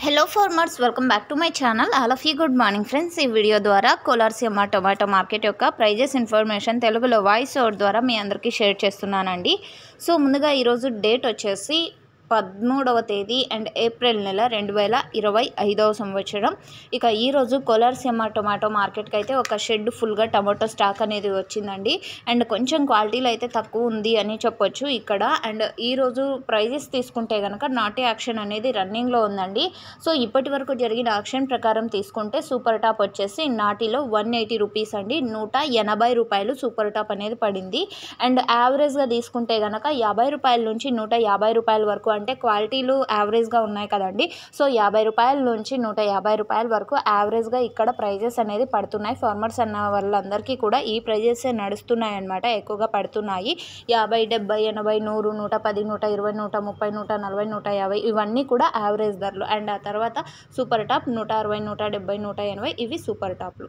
Hello farmers, welcome back to my channel. All of you good morning friends. ఈ video ద్వారా కోలార్సీమ tomato market యొక్క prices information తెలుగులో voice over ద్వారా మీ అందరికీ share చేస్తున్నానండి. సో ముందుగా ఈరోజు డేట్ వచ్చేసి 13వ తేదీ అండ్ ఏప్రిల్ నెల 2025వ సంవత్సరం. ఇక ఈరోజు కోలార్సీమ టొమాటో మార్కెట్కి అయితే ఒక షెడ్ ఫుల్గా టమాటో స్టాక్ అనేది వచ్చిందండి. అండ్ కొంచెం క్వాలిటీలో అయితే తక్కువ ఉంది అని చెప్పొచ్చు ఇక్కడ. అండ్ ఈరోజు ప్రైజెస్ తీసుకుంటే కనుక నాటి యాక్షన్ అనేది రన్నింగ్లో ఉందండి. సో ఇప్పటి వరకు జరిగిన యాక్షన్ ప్రకారం తీసుకుంటే సూపర్ టాప్ వచ్చేసి నాటిలో 180 రూపీస్ అండి, 180 రూపాయలు సూపర్ టాప్ అనేది పడింది. అండ్ యావరేజ్గా తీసుకుంటే కనుక 50 రూపాయల నుంచి 150 రూపాయల వరకు, అంటే క్వాలిటీలు యావరేజ్గా ఉన్నాయి కదండి. సో 50 రూపాయల నుంచి 150 రూపాయల వరకు యావరేజ్గా ఇక్కడ ప్రైజెస్ అనేది పడుతున్నాయి. ఫార్మర్స్ అన్న వాళ్ళందరికీ కూడా ఈ ప్రైజెస్ నడుస్తున్నాయి అన్నమాట, ఎక్కువగా పడుతున్నాయి. 50, 70, 80, 100, 110, 120, 130, 140, 150 ఇవన్నీ కూడా యావరేజ్ ధరలు. అండ్ ఆ తర్వాత సూపర్ టాప్ 160, 170, 180 ఇవి సూపర్ టాప్లు.